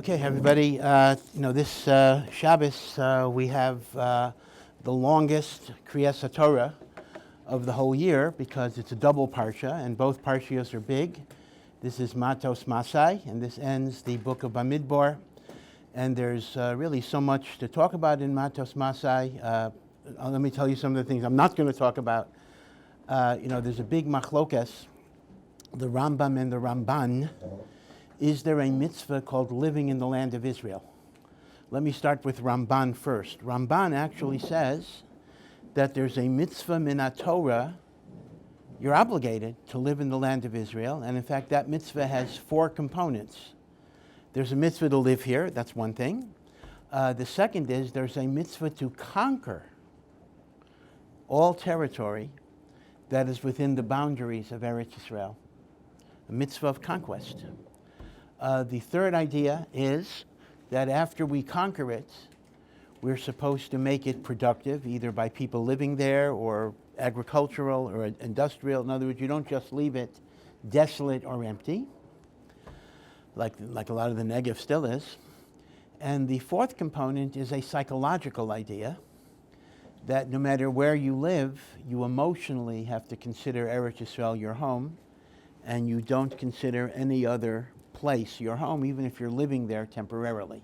Okay, everybody. This Shabbos we have the longest Kriyas Torah of the whole year because it's a double parsha, and both parshios are big. This is Matos Masai, and this ends the book of Bamidbar. And there's really so much to talk about in Matos Masai. Let me tell you some of the things I'm not going to talk about. There's a big machlokas, the Rambam and the Ramban. Is there a mitzvah called living in the land of Israel? Let me start with Ramban first. Ramban actually says that there's a mitzvah min Torah. You're obligated to live in the land of Israel, and in fact that mitzvah has 4 components. There's a mitzvah to live here, that's one thing. The second is there's a mitzvah to conquer all territory that is within the boundaries of Eretz Israel, a mitzvah of conquest. The third idea is that after we conquer it, we're supposed to make it productive, either by people living there or agricultural or industrial. In other words, you don't just leave it desolate or empty, like a lot of the Negev still is. And the fourth component is a psychological idea that no matter where you live, you emotionally have to consider Eretz Yisrael your home, and you don't consider any other place your home, even if you're living there temporarily.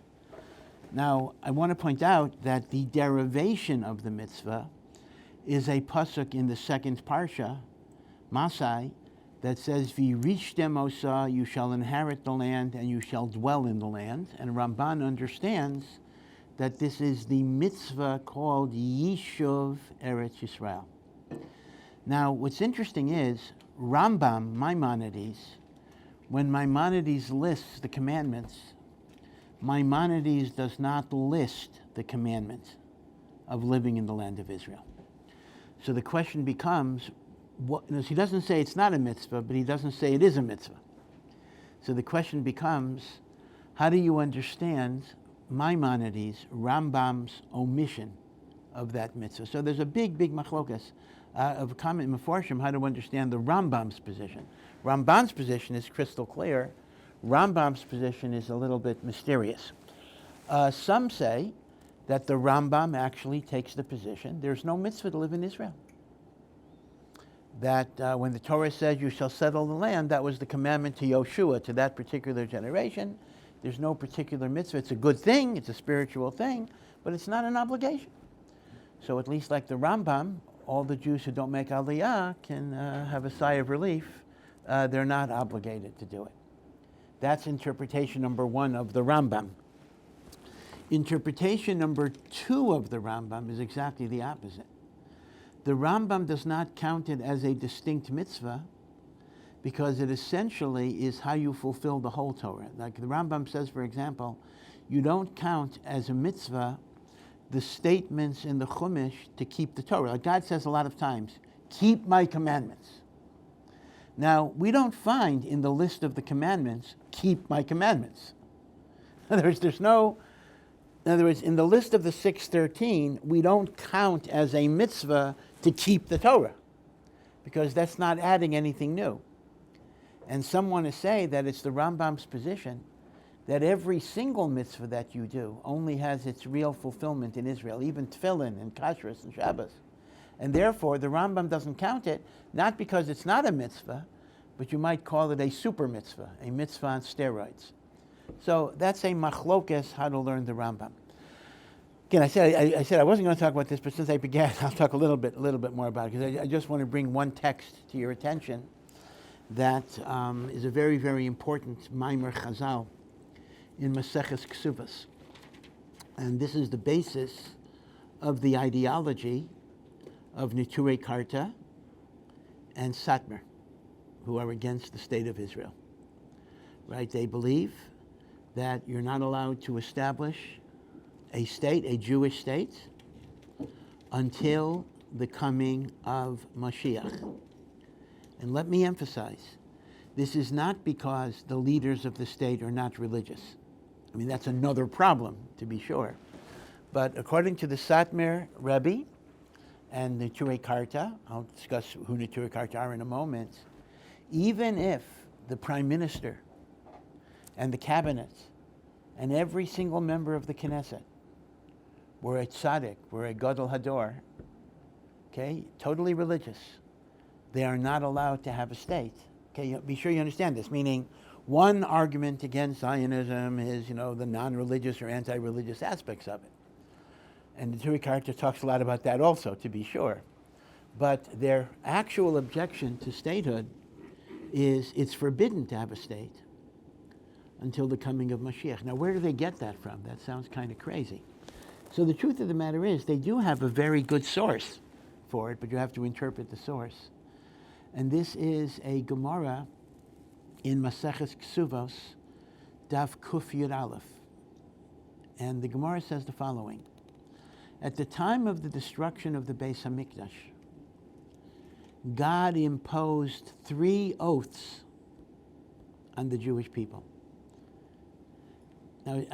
Now, I want to point out that the derivation of the mitzvah is a pasuk in the second parsha, Masai, that says, "V'yirishtem osa," you shall inherit the land and you shall dwell in the land. And Ramban understands that this is the mitzvah called Yishuv Eretz Yisrael. Now, what's interesting is Rambam, Maimonides, when Maimonides lists the commandments, Maimonides does not list the commandment of living in the land of Israel. So the question becomes, he doesn't say it's not a mitzvah, but he doesn't say it is a mitzvah. So the question becomes, how do you understand Maimonides, Rambam's omission of that mitzvah? So there's a big machlokas of comment meforshim how to understand the Rambam's position. Ramban's position is crystal clear. Rambam's position is a little bit mysterious. Some say that the Rambam actually takes the position there's no mitzvah to live in Israel. That when the Torah says you shall settle the land, that was the commandment to Yoshua, to that particular generation. There's no particular mitzvah. It's a good thing, it's a spiritual thing, but it's not an obligation. So at least like the Rambam, all the Jews who don't make Aliyah can have a sigh of relief. They're not obligated to do it. That's interpretation number 1 of the Rambam. Interpretation number 2 of the Rambam is exactly the opposite. The Rambam does not count it as a distinct mitzvah because it essentially is how you fulfill the whole Torah. Like the Rambam says, for example, you don't count as a mitzvah the statements in the Chumash to keep the Torah. Like God says a lot of times, keep my commandments. Now, we don't find in the list of the commandments, keep my commandments. In other words, in the list of the 613, we don't count as a mitzvah to keep the Torah, because that's not adding anything new. And some want to say that it's the Rambam's position that every single mitzvah that you do only has its real fulfillment in Israel, even tefillin and kashrus and Shabbos. And therefore, the Rambam doesn't count it, not because it's not a mitzvah, but you might call it a super mitzvah, a mitzvah on steroids. So that's a machlokes, how to learn the Rambam. Again, I said I wasn't going to talk about this, but since I began, I'll talk a little bit more about it, because I just want to bring one text to your attention that is a very, very important Maimer Chazal in Maseches Ksuvas. And this is the basis of the ideology of Neturei Karta and Satmar, who are against the state of Israel. Right? They believe that you're not allowed to establish a state, a Jewish state, until the coming of Mashiach. And let me emphasize, this is not because the leaders of the state are not religious. I mean, that's another problem, to be sure. But according to the Satmar Rebbe and Neturei Karta, I'll discuss who Neturei Karta are in a moment, even if the prime minister and the cabinet and every single member of the Knesset were a tzaddik, were a gadol hador, okay, totally religious, they are not allowed to have a state. Okay, be sure you understand this, meaning one argument against Zionism is, the non-religious or anti-religious aspects of it. And the Torah character talks a lot about that also, to be sure. But their actual objection to statehood is it's forbidden to have a state until the coming of Mashiach. Now, where do they get that from? That sounds kind of crazy. So the truth of the matter is they do have a very good source for it, but you have to interpret the source. And this is a Gemara in Maseches Ksuvos, Daf Kuf Yud Aleph. And the Gemara says the following. At the time of the destruction of the Beis HaMikdash, God imposed 3 oaths on the Jewish people. Now,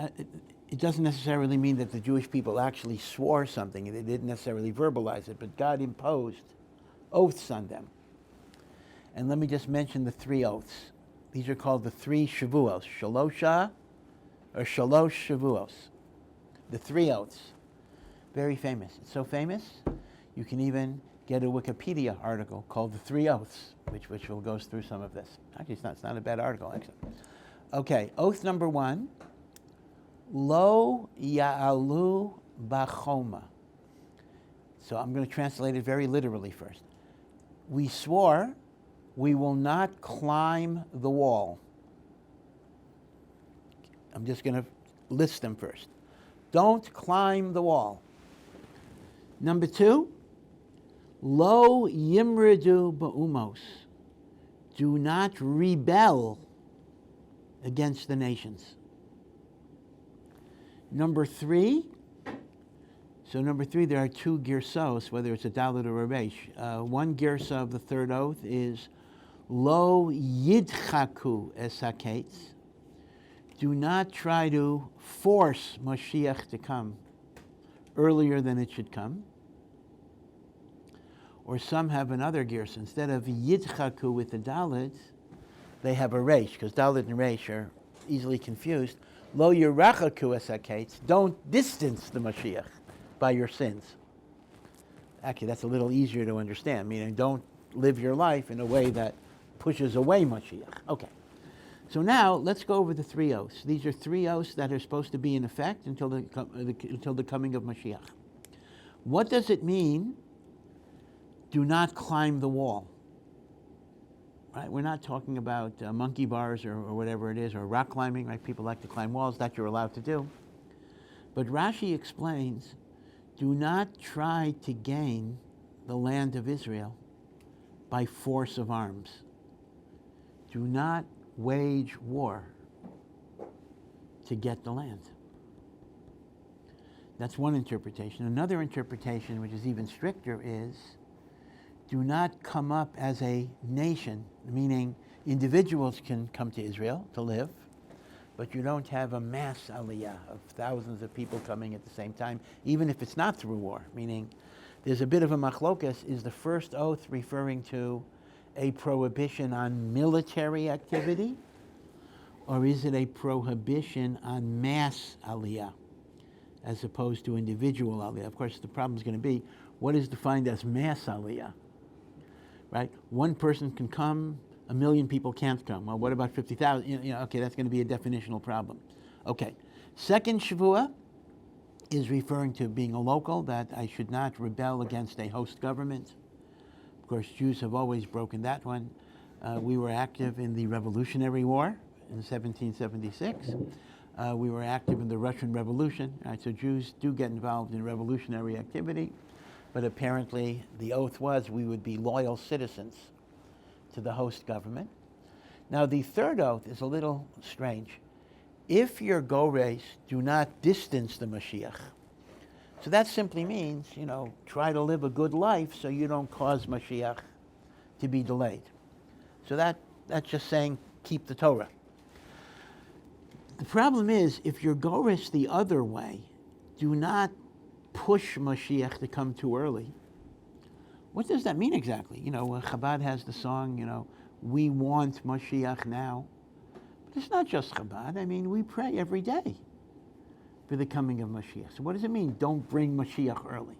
it doesn't necessarily mean that the Jewish people actually swore something. They didn't necessarily verbalize it, but God imposed oaths on them. And let me just mention the 3 oaths. These are called the 3 Shavuos, Shalosha or Shalosh Shavuos. The 3 oaths. Very famous. It's so famous, you can even get a Wikipedia article called The 3 Oaths, which will go through some of this. Actually, it's not a bad article, actually. Okay, oath number 1, Lo Ya'alu Bachoma. So I'm going to translate it very literally first. We swore we will not climb the wall. I'm just going to list them first. Don't climb the wall. Number 2, Lo Yimridu Ba'umos. Do not rebel against the nations. Number 3, there are 2 girsos, whether it's a dalet or a resh. One girsa of the 3rd oath is Lo Yidchaku es haketz. Do not try to force Mashiach to come earlier than it should come. Or some have another girsa. Instead of Yidchaku with the dalet, they have a resh, because dalet and resh are easily confused. Lo Yirachaku es haketz. Don't distance the Mashiach by your sins. Actually, that's a little easier to understand, meaning don't live your life in a way that pushes away Mashiach. Okay. So now, let's go over the 3 oaths. These are 3 oaths that are supposed to be in effect until the coming of Mashiach. What does it mean, do not climb the wall? Right? We're not talking about monkey bars or whatever it is, or rock climbing, right? People like to climb walls, that you're allowed to do. But Rashi explains, do not try to gain the land of Israel by force of arms. Do not wage war to get the land. That's one interpretation. Another interpretation, which is even stricter, is do not come up as a nation, meaning individuals can come to Israel to live, but you don't have a mass aliyah of thousands of people coming at the same time, even if it's not through war, meaning there's a bit of a machlokas. Is the first oath referring to a prohibition on military activity, or is it a prohibition on mass aliyah as opposed to individual aliyah? Of course, the problem is going to be, what is defined as mass aliyah? Right? One person can come, 1 million people can't come. Well, what about 50,000? Okay, that's going to be a definitional problem. Okay. Second Shavua is referring to being a local, that I should not rebel against a host government. Of course, Jews have always broken that one. We were active in the Revolutionary War in 1776. We were active in the Russian Revolution. Right? So Jews do get involved in revolutionary activity, but apparently the oath was we would be loyal citizens to the host government. Now, the 3rd oath is a little strange. If your go-race, do not distance the Mashiach. So that simply means, try to live a good life so you don't cause Mashiach to be delayed. So that's just saying keep the Torah. The problem is, if your go-race the other way, do not push Mashiach to come too early. What does that mean exactly? Chabad has the song, we want Mashiach now. But it's not just Chabad. I mean, we pray every day. for the coming of Mashiach. So what does it mean, don't bring Mashiach early?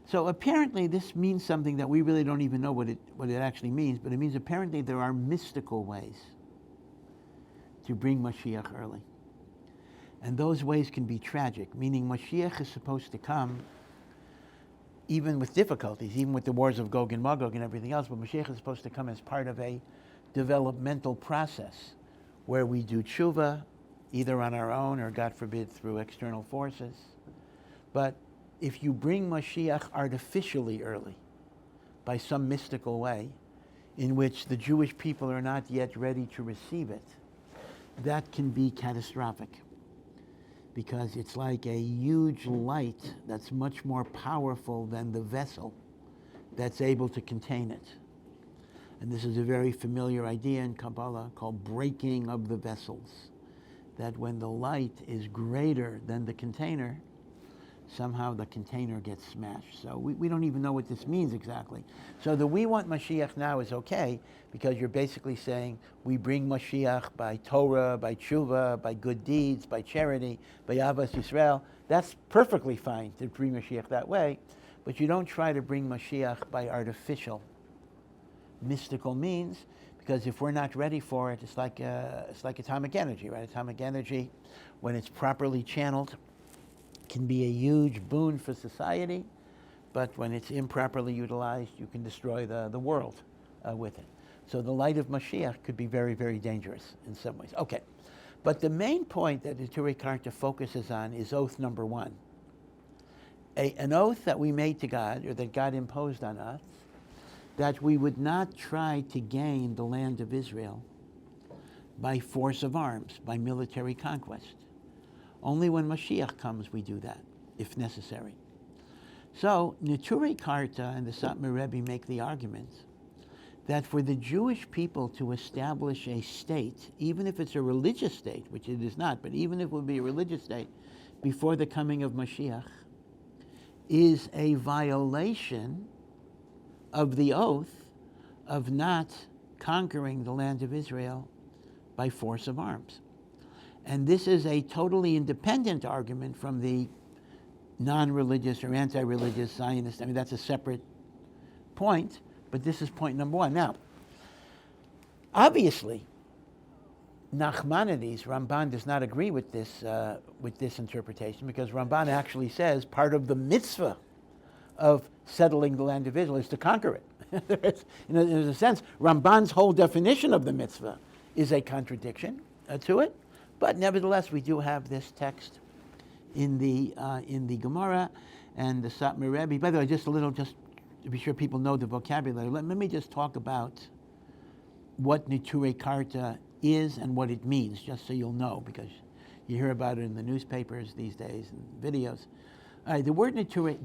So apparently this means something that we really don't even know what it actually means, but it means apparently there are mystical ways to bring Mashiach early. And those ways can be tragic, meaning Mashiach is supposed to come even with difficulties, even with the wars of Gog and Magog and everything else, but Mashiach is supposed to come as part of a developmental process where we do tshuva, either on our own or, God forbid, through external forces. But if you bring Mashiach artificially early, by some mystical way, in which the Jewish people are not yet ready to receive it, that can be catastrophic. Because it's like a huge light that's much more powerful than the vessel that's able to contain it. And this is a very familiar idea in Kabbalah called breaking of the vessels. That when the light is greater than the container, somehow the container gets smashed. So we don't even know what this means exactly. So the we want Mashiach now is okay, because you're basically saying we bring Mashiach by Torah, by tshuva, by good deeds, by charity, by Avas Yisrael. That's perfectly fine to bring Mashiach that way, but you don't try to bring Mashiach by artificial, mystical means, because if we're not ready for it, it's like atomic energy, right? Atomic energy, when it's properly channeled, can be a huge boon for society, but when it's improperly utilized, you can destroy the world with it. So the light of Mashiach could be very, very dangerous in some ways. Okay, but the main point that the Turei Karta focuses on is oath number one. An oath that we made to God, or that God imposed on us, that we would not try to gain the land of Israel by force of arms, by military conquest. Only when Mashiach comes we do that, if necessary. So, Turei Karta and the Satmar Rebbe make the argument that for the Jewish people to establish a state, even if it's a religious state, which it is not, but even if it would be a religious state, before the coming of Mashiach, is a violation of the oath of not conquering the land of Israel by force of arms. And this is a totally independent argument from the non-religious or anti-religious Zionists. I mean, that's a separate point, but this is point number one. Now, obviously, Nachmanides, Ramban, does not agree with this interpretation, because Ramban actually says part of the mitzvah of settling the land of Israel is to conquer it. There's a sense, Ramban's whole definition of the mitzvah is a contradiction to it. But nevertheless, we do have this text in the Gemara and the Satmar Rebbe. By the way, just to be sure people know the vocabulary, let me just talk about what Turei Karta is and what it means, just so you'll know, because you hear about it in the newspapers these days and videos. The word Turei,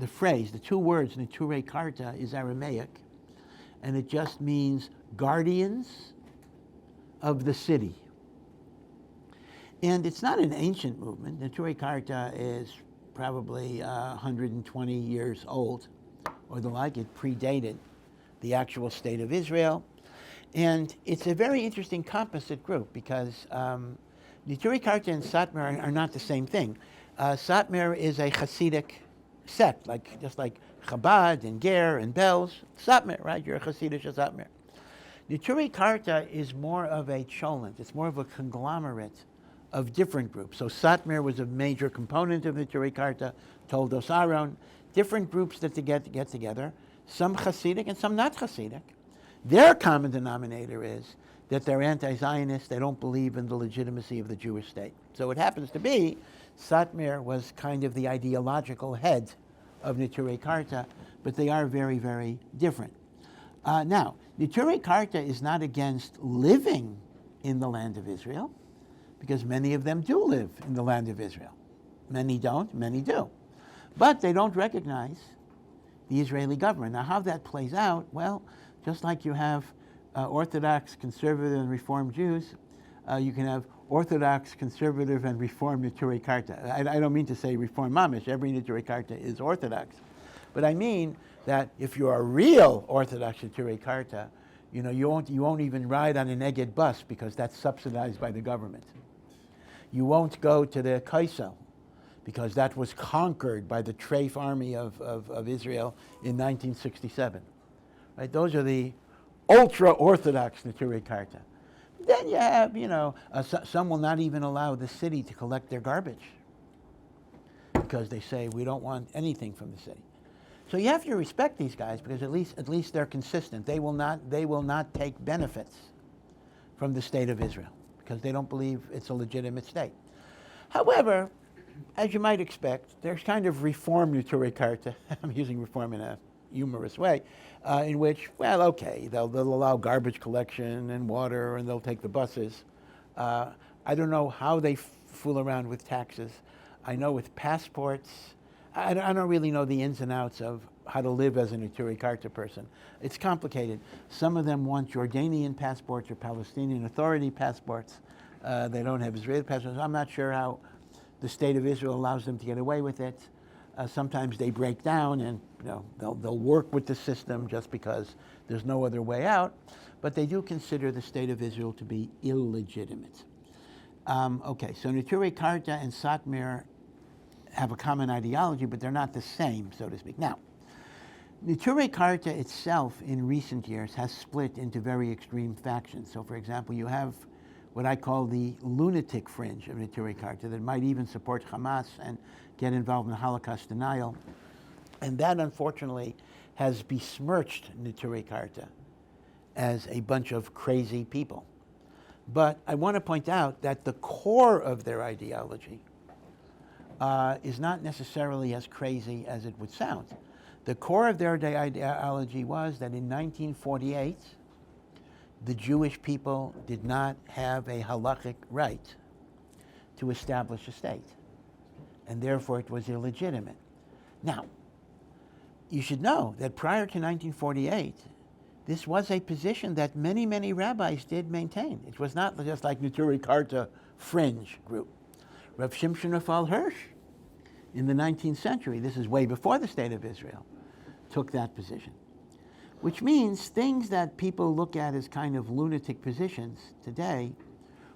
the phrase, the two words Turei Karta is Aramaic, and it just means guardians of the city. And it's not an ancient movement. The Turei Karta is probably 120 years old, or the like. It predated the actual state of Israel. And it's a very interesting composite group, because the Turei Karta and Satmar are not the same thing. Satmar is a Hasidic sect, just like Chabad and Ger and Belz. Satmar, right? You're a Hasidic Satmar. The Turei Karta is more of a cholent. It's more of a conglomerate of different groups. So Satmar was a major component of the Turei Karta, Toldos Aaron, different groups that get together, some Hasidic and some not Hasidic. Their common denominator is that they're anti-Zionist, they don't believe in the legitimacy of the Jewish state. So it happens to be, Satmar was kind of the ideological head of the Turei Karta, but they are very, very different. Now, the Turei Karta is not against living in the land of Israel, because many of them do live in the land of Israel. Many don't, many do. But they don't recognize the Israeli government. Now, how that plays out, well, just like you have Orthodox, conservative, and Reform Jews, you can have Orthodox, conservative, and Reform Turei Karta. I don't mean to say Reform Mamish. Every Turei Karta is Orthodox. But I mean that if you're a real Orthodox Turei Karta, you won't even ride on an Egged bus, because that's subsidized by the government. You won't go to the Kaisel, because that was conquered by the Treif army of Israel in 1967. Right? Those are the ultra-Orthodox Neturei Karta. Then you have, some will not even allow the city to collect their garbage because they say we don't want anything from the city. So you have to respect these guys because at least they're consistent. They will not take benefits from the state of Israel because they don't believe it's a legitimate state. However, as you might expect, there's kind of reform Neturei Karta. I'm using reform in a humorous way, in which, well, okay, they'll allow garbage collection and water, and they'll take the buses. I don't know how they fool around with taxes. I know with passports, I don't really know the ins and outs of how to live as a Neturei Karta person. It's complicated. Some of them want Jordanian passports or Palestinian Authority passports. They don't have Israeli passports. I'm not sure how the state of Israel allows them to get away with it. Sometimes they break down and they'll work with the system just because there's no other way out. But they do consider the state of Israel to be illegitimate. Okay, so Neturei Karta and Satmar have a common ideology, but they're not the same, so to speak. Now, Neturei Karta itself in recent years has split into very extreme factions. So, for example, you have what I call the lunatic fringe of Neturei Karta that might even support Hamas and get involved in Holocaust denial. And that, unfortunately, has besmirched Neturei Karta as a bunch of crazy people. But I want to point out that the core of their ideology is not necessarily as crazy as it would sound. The core of their ideology was that in 1948, the Jewish people did not have a halachic right to establish a state, and therefore it was illegitimate. Now, you should know that prior to 1948, this was a position that many, many rabbis did maintain. It was not just like Neturei Karta fringe group. Rav Shimshon Raphael Hirsch, in the 19th century, this is way before the State of Israel, took that position. Which means things that people look at as kind of lunatic positions today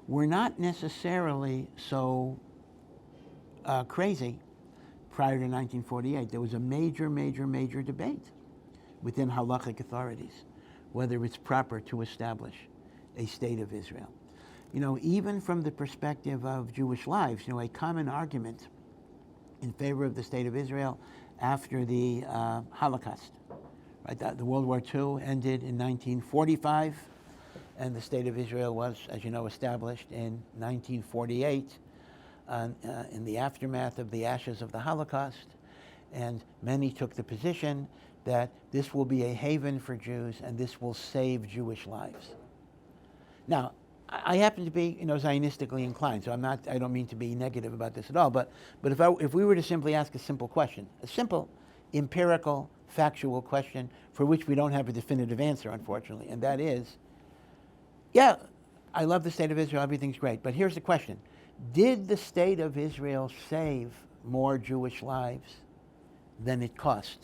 were not necessarily so crazy prior to 1948. There was a major, major, major debate within halachic authorities whether it's proper to establish a state of Israel. Even from the perspective of Jewish lives, a common argument in favor of the state of Israel after the Holocaust. Right, the World War II ended in 1945, and the State of Israel was, as you know, established in 1948 in the aftermath of the ashes of the Holocaust. And many took the position that this will be a haven for Jews and this will save Jewish lives. Now, I happen to be, Zionistically inclined, so I don't mean to be negative about this at all, but if we were to simply ask a simple question, a simple, empirical, factual question for which we don't have a definitive answer, unfortunately, and that is, yeah, I love the state of Israel, everything's great, but here's the question. Did the state of Israel save more Jewish lives than it cost?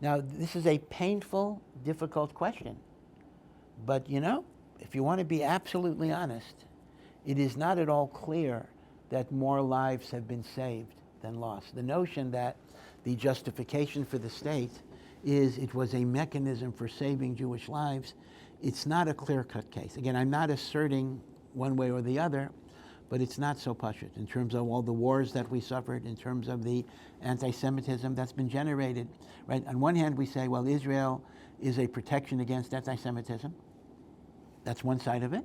Now, this is a painful, difficult question, but if you want to be absolutely honest, it is not at all clear that more lives have been saved than lost. The notion that the justification for the state is it was a mechanism for saving Jewish lives, it's not a clear-cut case. Again, I'm not asserting one way or the other, but it's not so pashut in terms of all the wars that we suffered, in terms of the anti-Semitism that's been generated. Right? On one hand, we say, well, Israel is a protection against anti-Semitism. That's one side of it.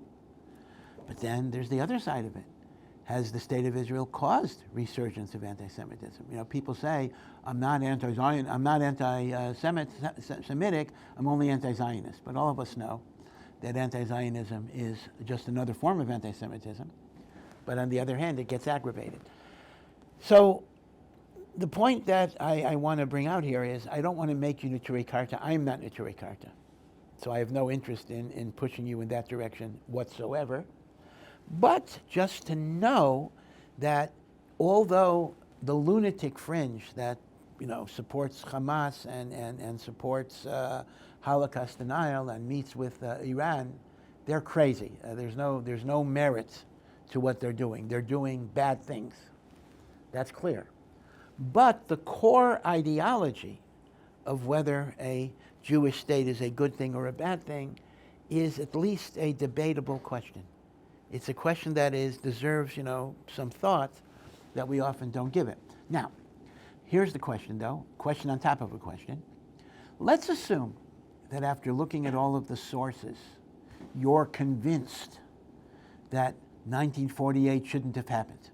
But then there's the other side of it. Has the state of Israel caused resurgence of anti-Semitism? People say, I'm not anti-Zion, I'm not anti-Semitic, I'm only anti-Zionist. But all of us know that anti-Zionism is just another form of anti-Semitism. But on the other hand, it gets aggravated. So the point that I want to bring out here is I don't want to make you Neturei Karta. I'm not Neturei Karta. So I have no interest in pushing you in that direction whatsoever. But just to know that although the lunatic fringe that supports Hamas and supports Holocaust denial and meets with Iran, they're crazy. There's no merit to what they're doing. They're doing bad things. That's clear. But the core ideology of whether a Jewish state is a good thing or a bad thing is at least a debatable question. It's a question that deserves, some thought that we often don't give it. Now, here's the question, though, question on top of a question. Let's assume that after looking at all of the sources, you're convinced that 1948 shouldn't have happened.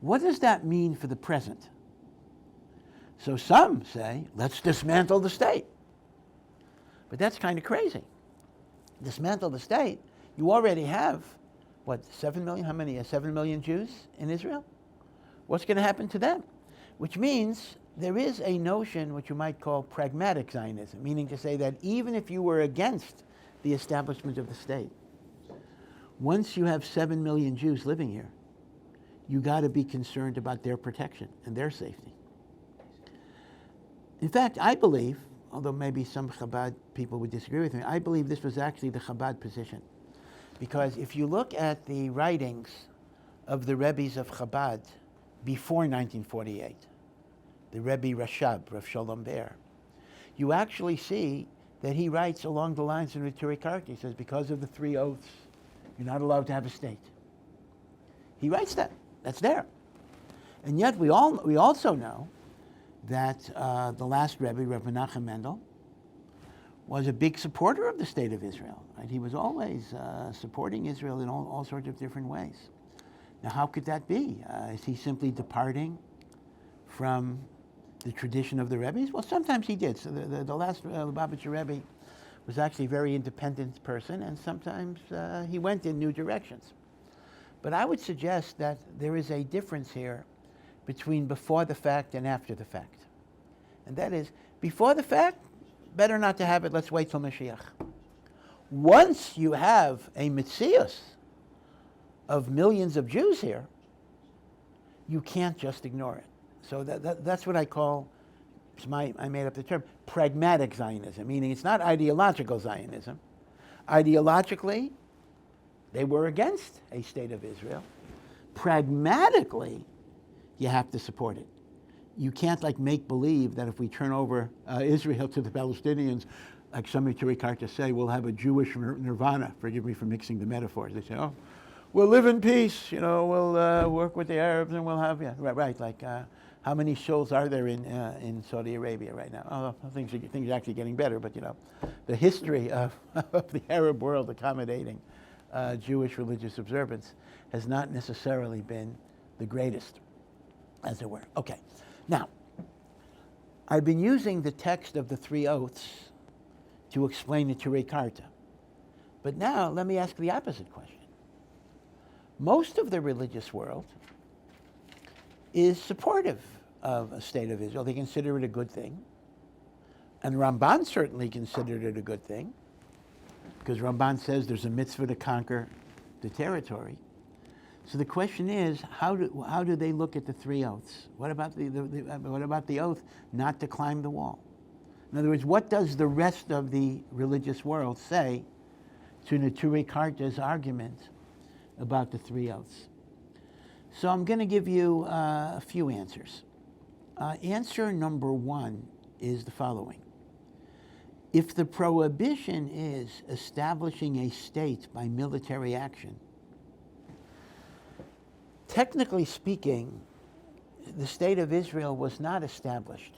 What does that mean for the present? So some say, let's dismantle the state. But that's kind of crazy. Dismantle the state. You already have, 7 million? How many? 7 million Jews in Israel? What's going to happen to them? Which means there is a notion which you might call pragmatic Zionism, meaning to say that even if you were against the establishment of the state, once you have 7 million Jews living here, you got to be concerned about their protection and their safety. In fact, I believe, although maybe some Chabad people would disagree with me, I believe this was actually the Chabad position. Because if you look at the writings of the Rebbes of Chabad before 1948, the Rebbe Rashab, Rav Shalom Ber, you actually see that he writes along the lines of Neturei Karta. He says, because of the 3 oaths, you're not allowed to have a state. He writes that. That's there. And yet we also know that the last Rebbe, Reb Menachem Mendel, was a big supporter of the state of Israel. Right? He was always supporting Israel in all sorts of different ways. Now, how could that be? Is he simply departing from the tradition of the Rebbes? Well, sometimes he did. So the last Lubavitcher Rebbe was actually a very independent person, and sometimes he went in new directions. But I would suggest that there is a difference here between before the fact and after the fact. And that is, before the fact, better not to have it, let's wait till Mashiach. Once you have a Metzius of millions of Jews here, you can't just ignore it. So that's what I call, I made up the term, pragmatic Zionism, meaning it's not ideological Zionism. Ideologically, they were against a state of Israel. Pragmatically, you have to support it. You can't make believe that if we turn over Israel to the Palestinians, like some Neturei Karta say, we'll have a Jewish nirvana. Forgive me for mixing the metaphors. They say, oh, we'll live in peace, we'll work with the Arabs and we'll have, how many shoals are there in Saudi Arabia right now? Oh, things are actually getting better, but the history of the Arab world accommodating Jewish religious observance has not necessarily been the greatest, as it were. Okay, now, I've been using the text of the 3 oaths to explain the Neturei Karta. But now, let me ask the opposite question. Most of the religious world is supportive of a state of Israel. They consider it a good thing. And Ramban certainly considered it a good thing, because Ramban says there's a mitzvah to conquer the territory. So the question is, how do they look at the 3 oaths? What about the oath not to climb the wall? In other words, what does the rest of the religious world say to Neturei Karta's argument about the 3 oaths? So I'm going to give you a few answers. Answer number 1 is the following. If the prohibition is establishing a state by military action, technically speaking, the state of Israel was not established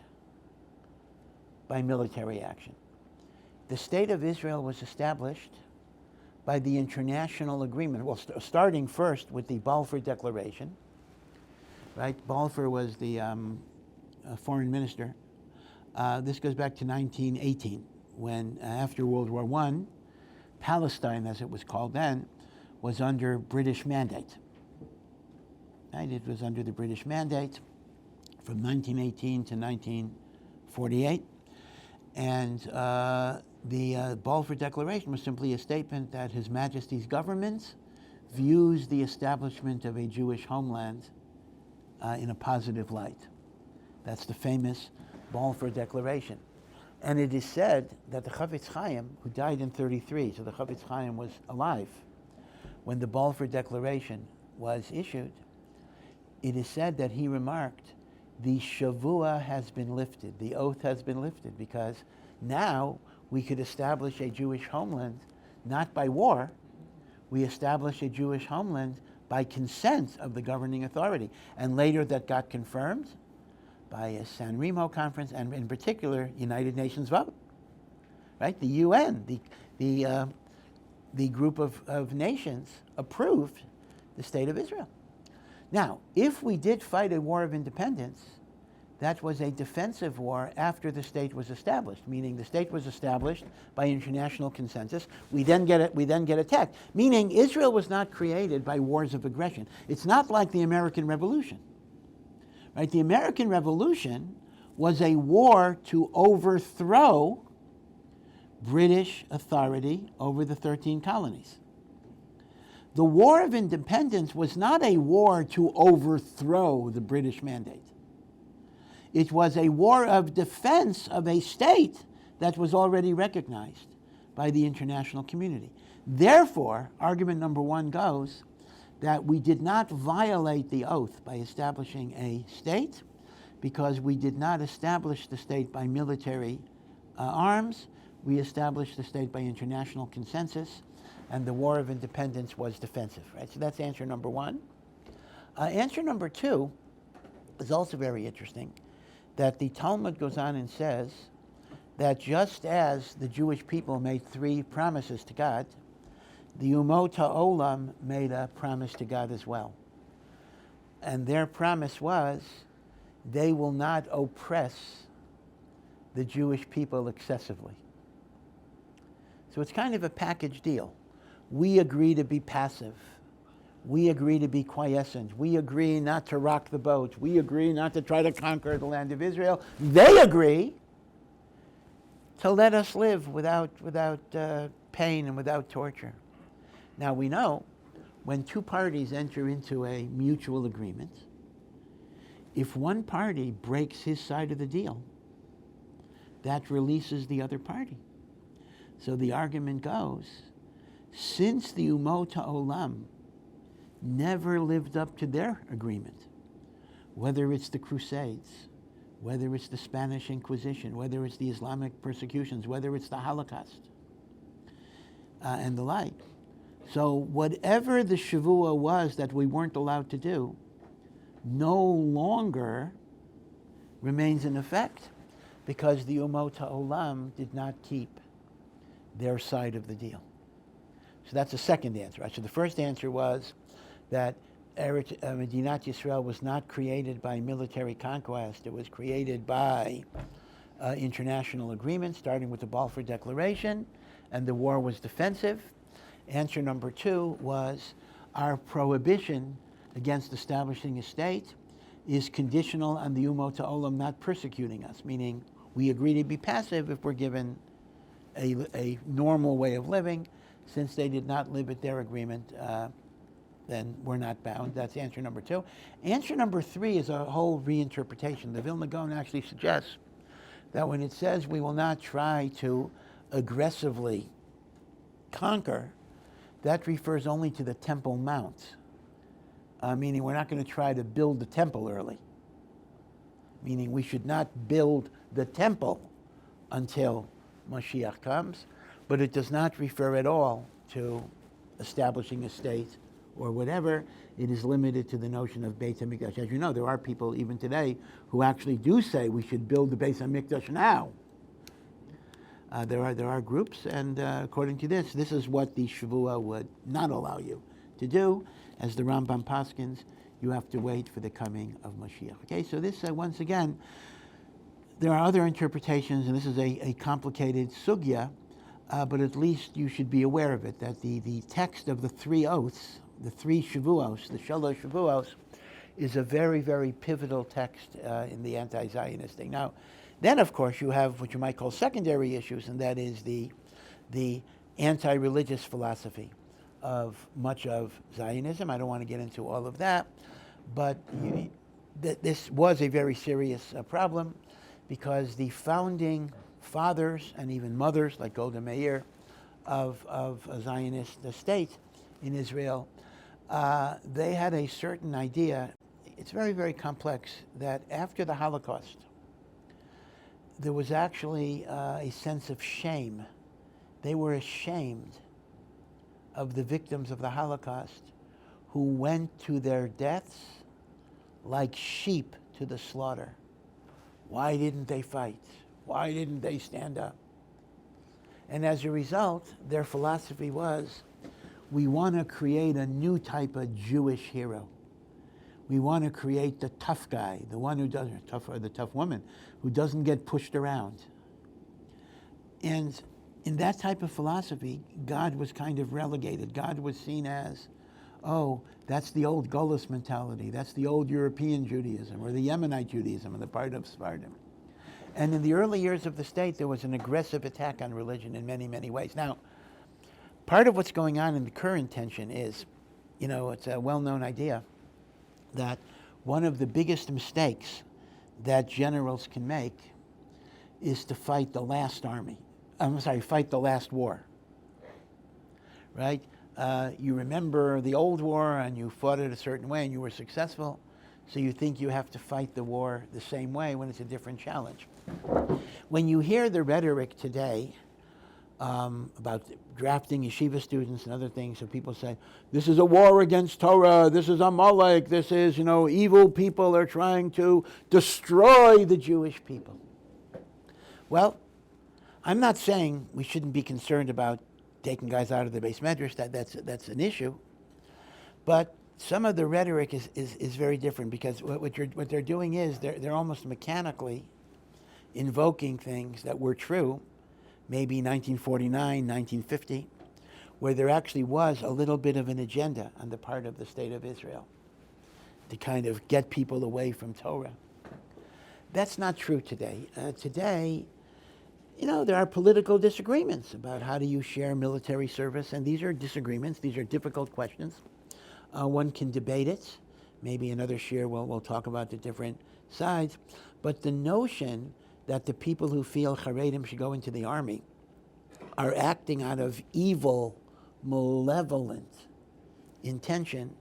by military action. The state of Israel was established by the international agreement. Well, starting first with the Balfour Declaration, right? Balfour was the foreign minister. This goes back to 1918, when after World War I, Palestine, as it was called then, was under British mandate. Right? It was under the British mandate from 1918 to 1948. And the Balfour Declaration was simply a statement that His Majesty's government views the establishment of a Jewish homeland in a positive light. That's the famous Balfour Declaration. And it is said that the Chavetz Chaim, who died in 1933, so the Chavetz Chaim was alive when the Balfour Declaration was issued, it is said that he remarked, the shavua has been lifted, the oath has been lifted, because now we could establish a Jewish homeland not by war. We establish a Jewish homeland by consent of the governing authority. And later that got confirmed by a San Remo conference, and in particular, United Nations vote. Right? The UN, the group of nations approved the state of Israel. Now, if we did fight a war of independence, that was a defensive war after the state was established, meaning the state was established by international consensus. We then get attacked, meaning Israel was not created by wars of aggression. It's not like the American Revolution. Right? The American Revolution was a war to overthrow British authority over the 13 colonies. The War of Independence was not a war to overthrow the British mandate. It was a war of defense of a state that was already recognized by the international community. Therefore, argument number one goes that we did not violate the oath by establishing a state, because we did not establish the state by military arms. We established the state by international consensus, and the War of Independence was defensive. Right? So that's answer number one. Answer number two is also very interesting, that the Talmud goes on and says that just as the Jewish people made 3 promises to God, the Umot HaOlam made a promise to God as well. And their promise was, they will not oppress the Jewish people excessively. So it's kind of a package deal. We agree to be passive. We agree to be quiescent. We agree not to rock the boat. We agree not to try to conquer the land of Israel. They agree to let us live without pain and without torture. Now we know when 2 parties enter into a mutual agreement, if one party breaks his side of the deal, that releases the other party. So the argument goes, since the Umot HaOlam never lived up to their agreement, whether it's the Crusades, whether it's the Spanish Inquisition, whether it's the Islamic persecutions, whether it's the Holocaust, and the like. So whatever the Shavua was that we weren't allowed to do, no longer remains in effect, because the Umot HaOlam did not keep their side of the deal. So that's the second answer. Right? So the first answer was that Eretz, Medinat Yisrael was not created by military conquest. It was created by international agreement, starting with the Balfour Declaration, and the war was defensive. Answer number 2 was our prohibition against establishing a state is conditional on the Umot HaOlam not persecuting us, meaning we agree to be passive if we're given a normal way of living. Since they did not live at their agreement, then we're not bound. That's answer number 2. Answer number 3 is a whole reinterpretation. The Vilna Gaon actually suggests that when it says we will not try to aggressively conquer, that refers only to the Temple Mount, meaning we're not going to try to build the temple early, meaning we should not build the temple until Mashiach comes, but it does not refer at all to establishing a state or whatever. It is limited to the notion of Beit HaMikdash. As you know, there are people even today who actually do say we should build the Beit HaMikdash now. There are groups, and according to this is what the Shavua would not allow you to do. As the Rambam paskins, you have to wait for the coming of Mashiach. Okay, so this, once again, there are other interpretations, and this is a complicated sugya, but at least you should be aware of it, that the text of the 3 oaths, the 3 Shavuos, the Shalosh Shavuos, is a very, very pivotal text in the anti-Zionistic. Now, then, of course, you have what you might call secondary issues, and that is the anti-religious philosophy of much of Zionism. I don't want to get into all of that, but this was a very serious problem, because the founding fathers and even mothers, like Golda Meir, of a Zionist state, in Israel, they had a certain idea, it's very, very complex, that after the Holocaust, there was actually a sense of shame. They were ashamed of the victims of the Holocaust who went to their deaths like sheep to the slaughter. Why didn't they fight? Why didn't they stand up? And as a result, their philosophy was, we want to create a new type of Jewish hero. We want to create the tough guy, the one who doesn't, or the tough woman, who doesn't get pushed around. And in that type of philosophy, God was kind of relegated. God was seen as, oh, that's the old Golos mentality. That's the old European Judaism, or the Yemenite Judaism, on the part of Sephardim. And in the early years of the state, there was an aggressive attack on religion in many, many ways. Now, part of what's going on in the current tension is, it's a well-known idea that one of the biggest mistakes that generals can make is to fight the last fight the last war, right? You remember the old war and you fought it a certain way and you were successful, so you think you have to fight the war the same way when it's a different challenge. When you hear the rhetoric today about drafting yeshiva students and other things, so people say, this is a war against Torah, this is Amalek, this is, evil people are trying to destroy the Jewish people. Well, I'm not saying we shouldn't be concerned about taking guys out of the base medrash, that's an issue, but some of the rhetoric is very different, because what they're doing is they're almost mechanically invoking things that were true, maybe 1949, 1950, where there actually was a little bit of an agenda on the part of the state of Israel to kind of get people away from Torah. That's not true today. Today, there are political disagreements about how do you share military service, and these are disagreements, these are difficult questions. One can debate it. Maybe another share we'll talk about the different sides. But the notion that the people who feel Haredim should go into the army are acting out of evil, malevolent intention,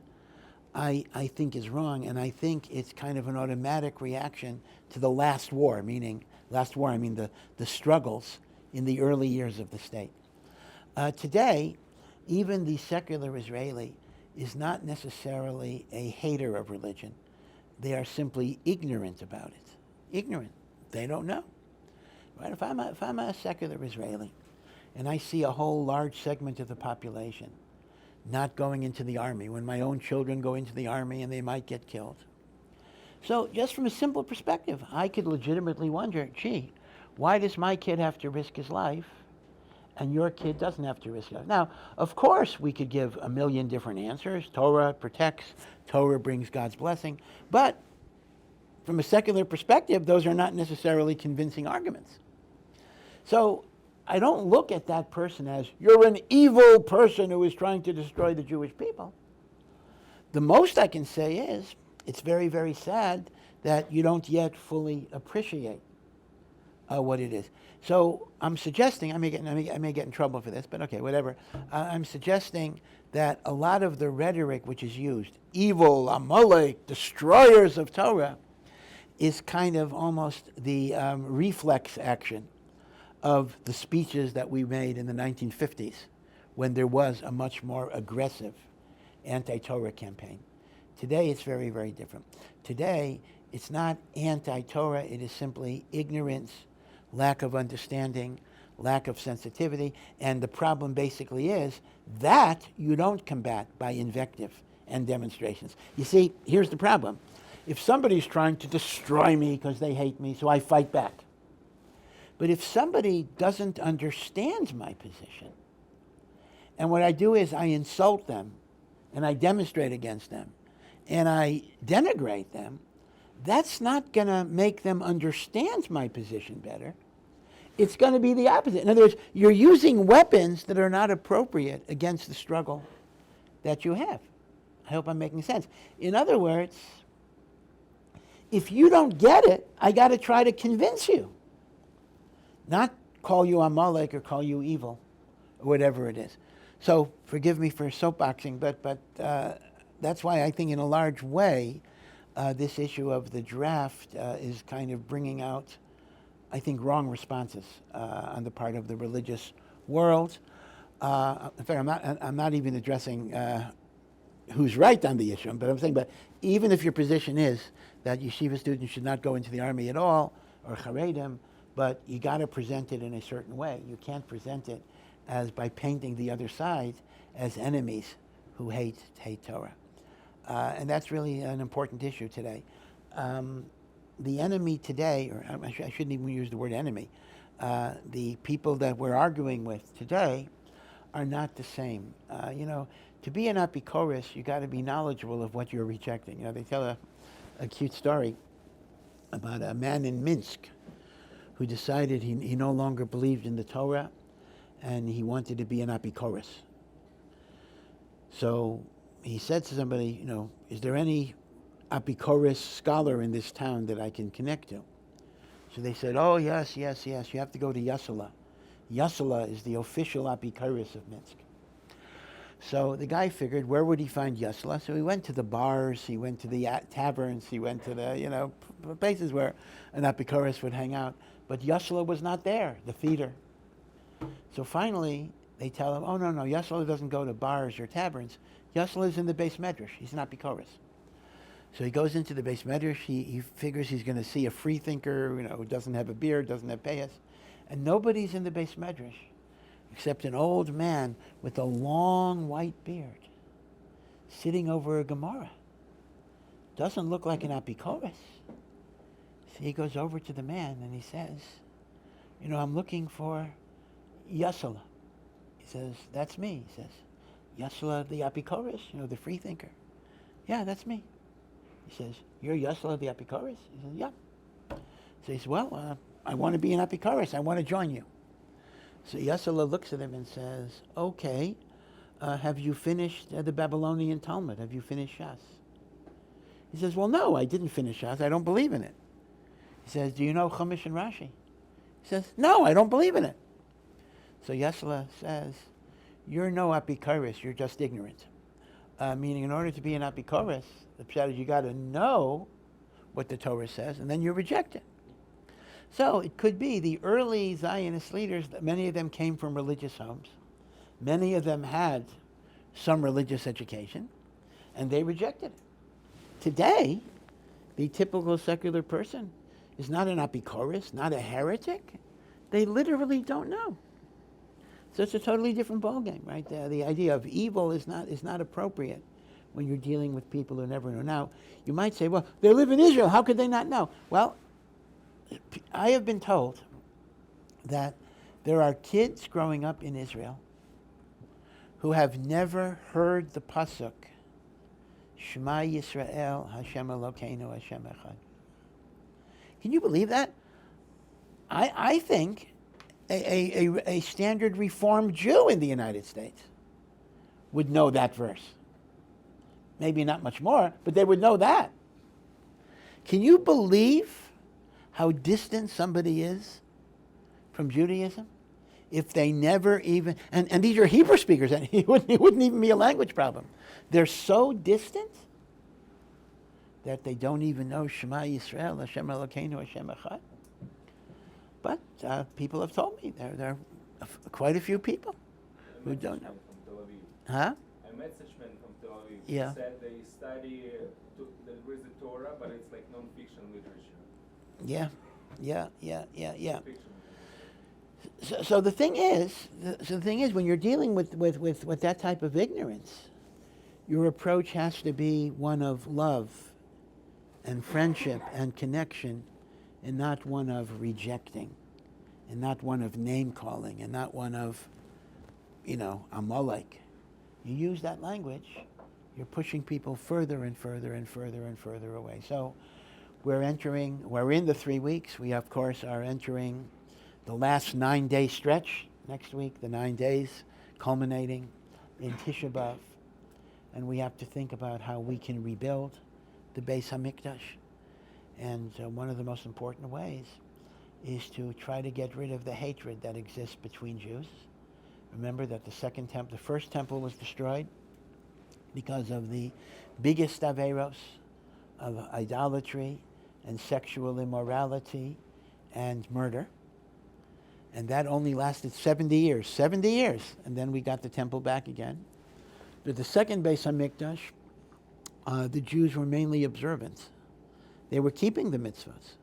I think is wrong, and I think it's kind of an automatic reaction to the last war, I mean the struggles in the early years of the state. Today, even the secular Israeli is not necessarily a hater of religion. They are simply ignorant about it. Ignorant. They don't know. Right? If I'm a secular Israeli and I see a whole large segment of the population not going into the army, when my own children go into the army and they might get killed. So just from a simple perspective, I could legitimately wonder, gee, why does my kid have to risk his life and your kid doesn't have to risk his life? Now, of course, we could give a million different answers. Torah protects, Torah brings God's blessing. But from a secular perspective, those are not necessarily convincing arguments. So I don't look at that person as, you're an evil person who is trying to destroy the Jewish people. The most I can say is, it's very, very sad that you don't yet fully appreciate what it is. So I'm suggesting, I may get in trouble for this, but okay, whatever. I'm suggesting that a lot of the rhetoric which is used, evil, Amalek, destroyers of Torah, is kind of almost the reflex action of the speeches that we made in the 1950s, when there was a much more aggressive anti-Torah campaign. Today, it's very, very different. Today, it's not anti-Torah, it is simply ignorance, lack of understanding, lack of sensitivity, and the problem basically is that you don't combat by invective and demonstrations. You see, here's the problem. If somebody's trying to destroy me because they hate me, so I fight back. But if somebody doesn't understand my position, and what I do is I insult them, and I demonstrate against them, and I denigrate them, that's not going to make them understand my position better. It's going to be the opposite. In other words, you're using weapons that are not appropriate against the struggle that you have. I hope I'm making sense. In other words, if you don't get it, I got to try to convince you. Not call you Amalek or call you evil or whatever it is. So forgive me for soapboxing, but that's why I think in a large way this issue of the draft is kind of bringing out, I think, wrong responses on the part of the religious world. In fact, I'm not even addressing who's right on the issue, but I'm saying, but even if your position is that yeshiva students should not go into the army at all, or charedim, but you got to present it in a certain way. You can't present it as by painting the other side as enemies who hate Torah. And that's really an important issue today. The enemy today, or I shouldn't even use the word enemy, the people that we're arguing with today are not the same. To be an apikoros, you got to be knowledgeable of what you're rejecting. They tell a cute story about a man in Minsk who decided he no longer believed in the Torah and he wanted to be an apikoros. So he said to somebody, is there any apikoros scholar in this town that I can connect to? So they said, oh, yes, you have to go to Yasala. Yasala is the official apikoros of Minsk. So the guy figured, where would he find Yasala? So he went to the bars, he went to the taverns, he went to the, places where an apikoros would hang out. But Yasala was not there, the theater. So finally, they tell him, oh, no, Yasala doesn't go to bars or taverns. Yasala is in the base medrash. He's not apikoros. So he goes into the base medrash. He figures he's going to see a free thinker, who doesn't have a beard, doesn't have payas. And nobody's in the base medrash except an old man with a long white beard sitting over a Gemara. Doesn't look like an apikoros. So he goes over to the man and he says, I'm looking for Yasala. He says, that's me. He says, Yasala the apikoros, the free thinker. Yeah, that's me. He says, you're Yasala the apikoros? He says, yeah. So he says, well, I want to be an apikoros. I want to join you. So Yasala looks at him and says, okay, have you finished the Babylonian Talmud? Have you finished Shas? He says, well, no, I didn't finish Shas. I don't believe in it. He says, do you know Chumash and Rashi? He says, no, I don't believe in it. So Yasala says, you're no apikoros, you're just ignorant. Meaning in order to be an apikoros, the pshat is you got to know what the Torah says, and then you reject it. So it could be the early Zionist leaders, many of them came from religious homes. Many of them had some religious education, and they rejected it. Today, the typical secular person is not an apikoros, not a heretic. They literally don't know. So it's a totally different ballgame, right? The idea of evil is not appropriate when you're dealing with people who never know. Now, you might say, well, they live in Israel. How could they not know? Well, I have been told that there are kids growing up in Israel who have never heard the pasuk, Shema Yisrael, Hashem Elokeinu, Hashem Echad. Can you believe that? I think a standard Reformed Jew in the United States would know that verse. Maybe not much more, but they would know that. Can you believe how distant somebody is from Judaism if they never even, and these are Hebrew speakers, and it wouldn't even be a language problem. They're so distant that they don't even know Shema Yisrael, Hashem Elokeinu, Hashem Echad. But people have told me there are quite a few people who don't know. From Tel Aviv. Huh? I met such men from Tel Aviv. Yeah. They said they study, they read the Torah, but it's like non-fiction literature. Yeah. Fiction. So the thing is, when you're dealing with that type of ignorance, your approach has to be one of love and friendship and connection, and not one of rejecting, and not one of name calling, and not one of, Amalek. You use that language, you're pushing people further and further and further and further away. So we're in the 3 weeks. We, of course, are entering the last 9-day stretch next week, the 9 days culminating in Tisha B'Av. And we have to think about how we can rebuild the Beis HaMikdash. And one of the most important ways is to try to get rid of the hatred that exists between Jews, Remember that the first temple was destroyed because of the biggest averos of idolatry and sexual immorality and murder. And that only lasted 70 years. 70 years. And then we got the temple back again. But the second Beis HaMikdash, the Jews were mainly observant. They were keeping the mitzvahs.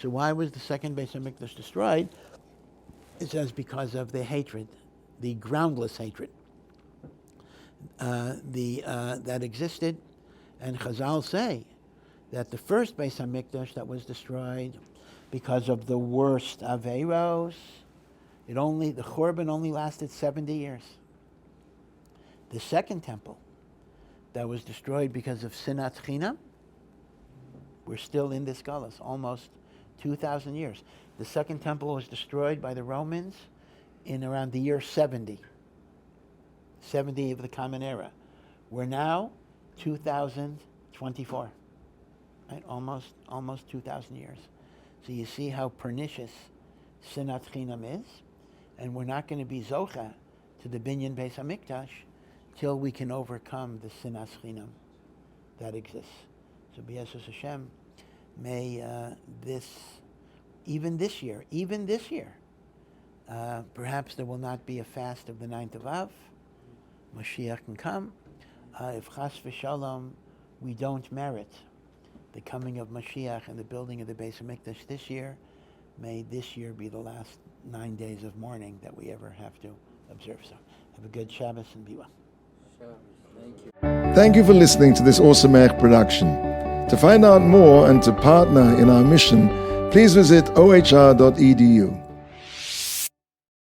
So why was the second Beis HaMikdash destroyed? It says because of the hatred, the groundless hatred that existed. And Chazal say that the first Beis HaMikdash that was destroyed because of the worst Averos, the Churban only lasted 70 years. The second temple that was destroyed because of Sinat Chinam, we're still in this galus, almost 2,000 years. The second temple was destroyed by the Romans in around the year 70 of the Common Era. We're now 2024, right? Almost 2,000 years. So you see how pernicious Sinat Chinam is, and we're not going to be Zocha to the Binyan Beis HaMikdash till we can overcome the Sinat Chinam that exists. So B'Yesus Hashem, may even this year, perhaps there will not be a fast of the 9th of Av. Mashiach can come. If Chas v'Shalom, we don't merit the coming of Mashiach and the building of the Beis HaMikdash this year, may this year be the last 9 days of mourning that we ever have to observe. So have a good Shabbos and be well. Thank you for listening to this Awesome production. To find out more and to partner in our mission, please visit ohr.edu.